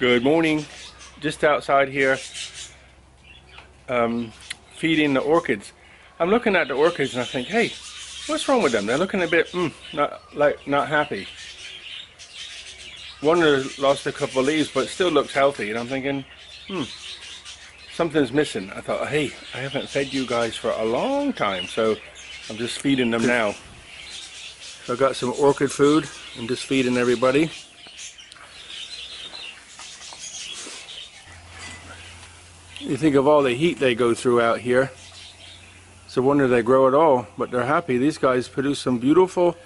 Good morning. Just outside here, feeding the orchids. I'm looking at the orchids and I think, hey, what's wrong with them? They're looking a bit not happy. One lost a couple of leaves, but still looks healthy. And I'm thinking, something's missing. I thought, hey, I haven't fed you guys for a long time, so I'm just feeding them now. So I got some orchid food. I'm just feeding everybody. You think of all the heat they go through out here. It's a wonder they grow at all, but they're happy. These guys produce some beautiful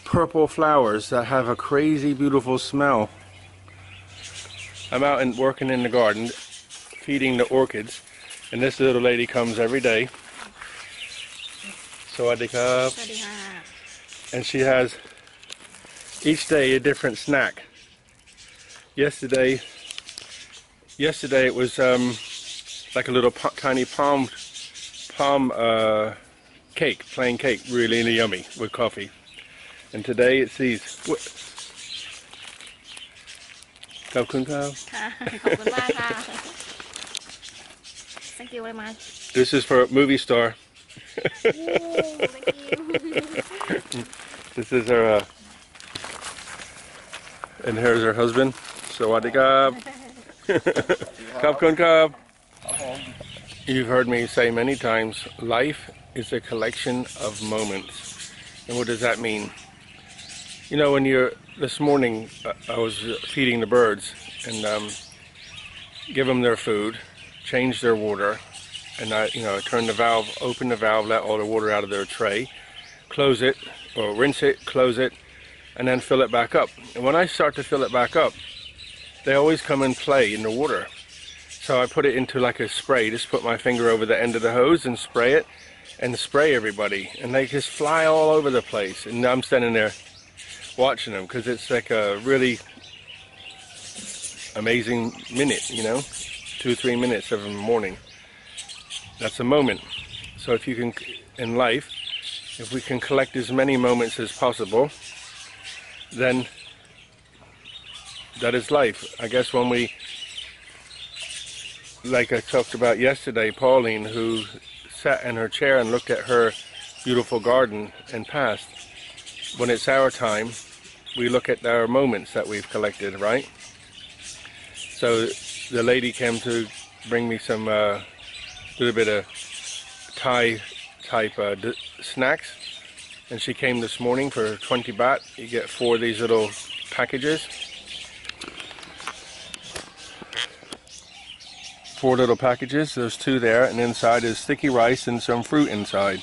purple flowers that have a crazy beautiful smell. I'm out and working in the garden, feeding the orchids, and this little lady comes every day. Sawadee-ka. And she has each day a different snack. Yesterday it was like a little tiny palm cake, plain cake, really yummy with coffee. And today it's these. Thank you very much. This is for a movie star. Thank you. This is her, and here's her husband. Sawadee-ka. Kab. You've heard me say many times, life is a collection of moments. And what does that mean? You know, when this morning I was feeding the birds and give them their food, change their water, and I turn the valve, open the valve, let all the water out of their tray, close it, or rinse it, close it, and then fill it back up. And when I start to fill it back up, they always come and play in the water. So I put it into like a spray, just put my finger over the end of the hose and spray it, and spray everybody. And they just fly all over the place. And I'm standing there watching them, because it's like a really amazing minute, 2-3 minutes of the morning. That's a moment. So if you can, in life, if we can collect as many moments as possible, then that is life. I guess when we, like I talked about yesterday, Pauline, who sat in her chair and looked at her beautiful garden and passed. When it's our time, we look at our moments that we've collected, right? So the lady came to bring me some little bit of Thai type snacks, and she came this morning for 20 baht. You get 4 of these little packages. 4 little packages. There's 2 there, and inside is sticky rice and some fruit inside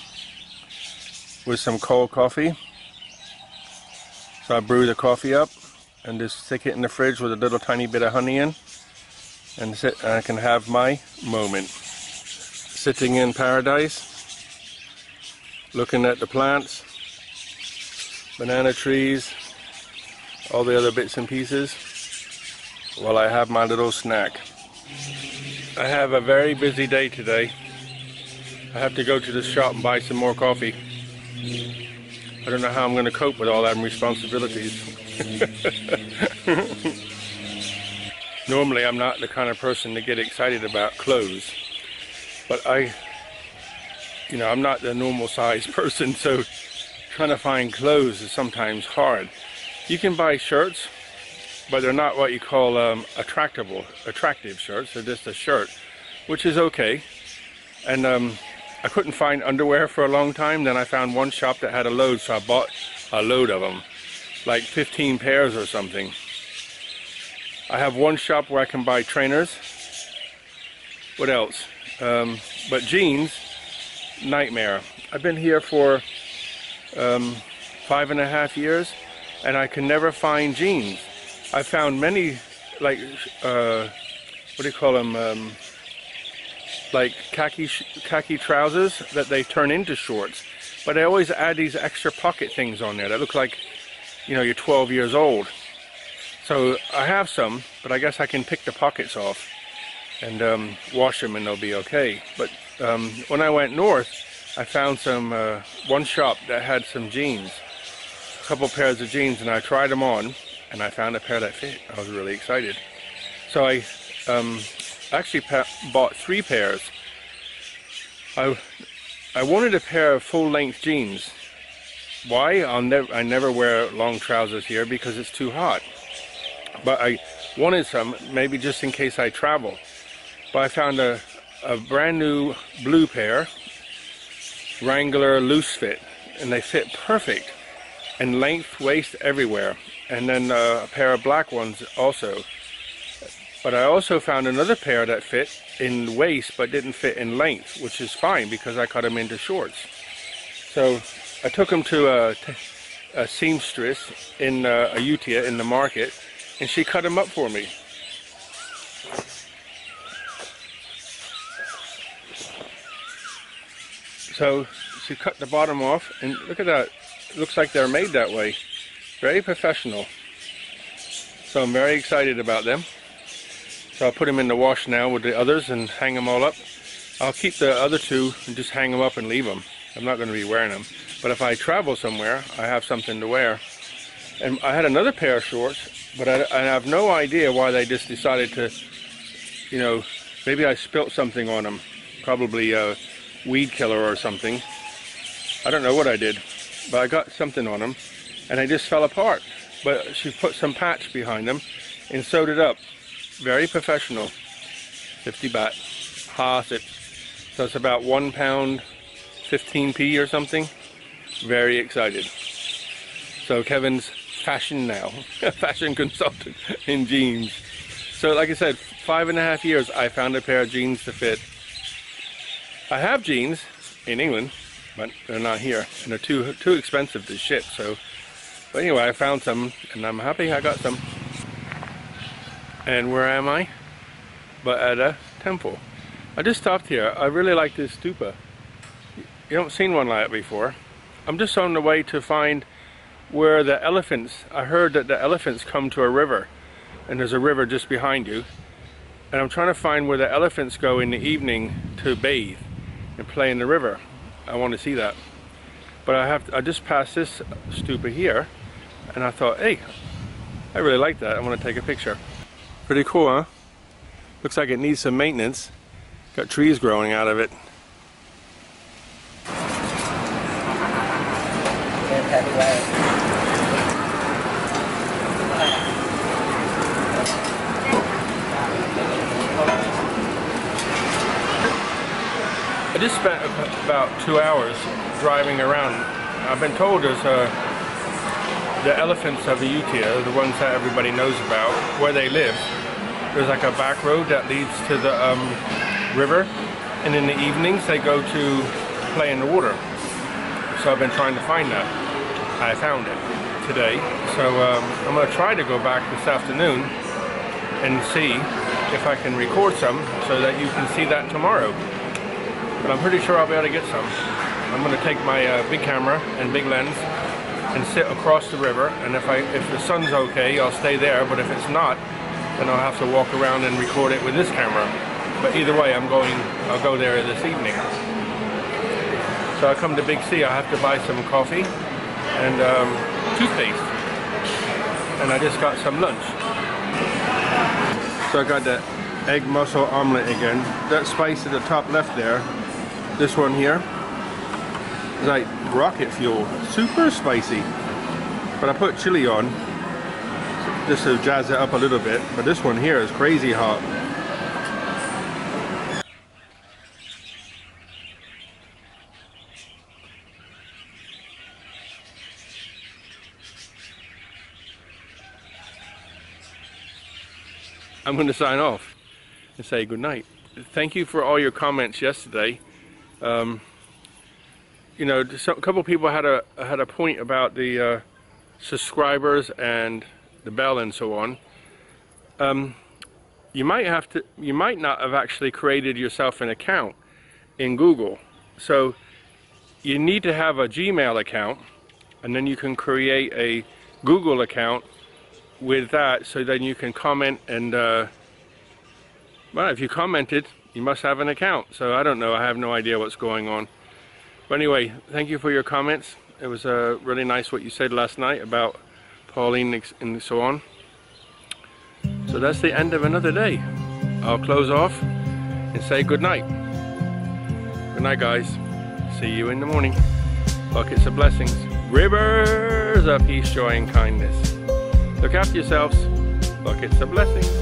with some cold coffee. So I brew the coffee up and just stick it in the fridge with a little tiny bit of honey in, and I can have my moment. Sitting in paradise, looking at the plants, banana trees, all the other bits and pieces, while I have my little snack. I have a very busy day today. I have to go to the shop and buy some more coffee. I don't know how I'm going to cope with all them responsibilities. Normally I'm not the kind of person to get excited about clothes, but I'm not the normal size person, so trying to find clothes is sometimes hard. You can buy shirts, but they're not what you call attractive shirts. They're just a shirt, which is okay. And I couldn't find underwear for a long time. Then I found one shop that had a load, so I bought a load of them, like 15 pairs or something. I have one shop where I can buy trainers. What else? But jeans, nightmare. I've been here for 5.5 years, and I can never find jeans. I found many, like, what do you call them, like khaki trousers that they turn into shorts, but they always add these extra pocket things on there that look like, you're 12 years old. So I have some, but I guess I can pick the pockets off and wash them and they'll be okay. But when I went north, I found one shop that had some jeans, a couple pairs of jeans, and I tried them on, and I found a pair that fit. I was really excited. So I actually bought 3 pairs. I wanted a pair of full-length jeans. Why? I never wear long trousers here because it's too hot. But I wanted some, maybe just in case I travel. But I found a brand new blue pair, Wrangler loose fit, and they fit perfect, and length, waist, everywhere. And then a pair of black ones also. But I also found another pair that fit in waist but didn't fit in length, which is fine because I cut them into shorts. So I took them to a seamstress in Ayutthaya in the market, and she cut them up for me. So she cut the bottom off, and look at that. It looks like they're made that way. Very professional. So I'm very excited about them. So I'll put them in the wash now with the others and hang them all up. I'll keep the other 2 and just hang them up and leave them. I'm not going to be wearing them. But if I travel somewhere, I have something to wear. And I had another pair of shorts, but I have no idea why they just decided to, you know, maybe I spilt something on them. Probably a weed killer or something. I don't know what I did, but I got something on them, and they just fell apart. But she put some patch behind them and sewed it up. Very professional. 50 baht. Half it. So it's about £1 15p or something. Very excited. So Kevin's fashion now. Fashion consultant in jeans. So like I said, 5.5 years I found a pair of jeans to fit. I have jeans in England, but they're not here. And they're too expensive to ship. So, but anyway, I found some, and I'm happy I got some. And where am I? But at a temple. I just stopped here. I really like this stupa. You haven't seen one like it before. I'm just on the way to find where the elephants, I heard that the elephants come to a river, and there's a river just behind you. And I'm trying to find where the elephants go in the evening to bathe and play in the river. I want to see that. But I just passed this stupa here, and I thought, hey, I really like that. I want to take a picture. Pretty cool, huh? Looks like it needs some maintenance. Got trees growing out of it. I just spent about 2 hours driving around. I've been told there's the elephants of Ayutthaya, the ones that everybody knows about, where they live. There's like a back road that leads to the river, and in the evenings they go to play in the water. So I've been trying to find that. I found it today. So I'm going to try to go back this afternoon and see if I can record some so that you can see that tomorrow. But I'm pretty sure I'll be able to get some. I'm going to take my big camera and big lens and sit across the river, and if the sun's okay, I'll stay there, but if it's not, then I'll have to walk around and record it with this camera. But either way, I'll go there this evening. So I come to Big C, I have to buy some coffee and toothpaste. And I just got some lunch. So I got the egg mussel omelet again. That spice at the top left there, this one here, is like rocket fuel. Super spicy. But I put chili on just to jazz it up a little bit. But this one here is crazy hot. I'm going to sign off and say good night. Thank you for all your comments yesterday. You know, a couple people had a point about the subscribers and the bell and so on. You might not have actually created yourself an account in Google. So you need to have a Gmail account, and then you can create a Google account with that, so then you can comment and well, if you commented, you must have an account. So I don't know, I have no idea what's going on. But anyway, thank you for your comments. It was really nice what you said last night about Pauline and so on. So that's the end of another day. I'll close off and say good night. Good night, guys. See you in the morning. Buckets of blessings. Rivers of peace, joy, and kindness. Look after yourselves. Buckets of blessings.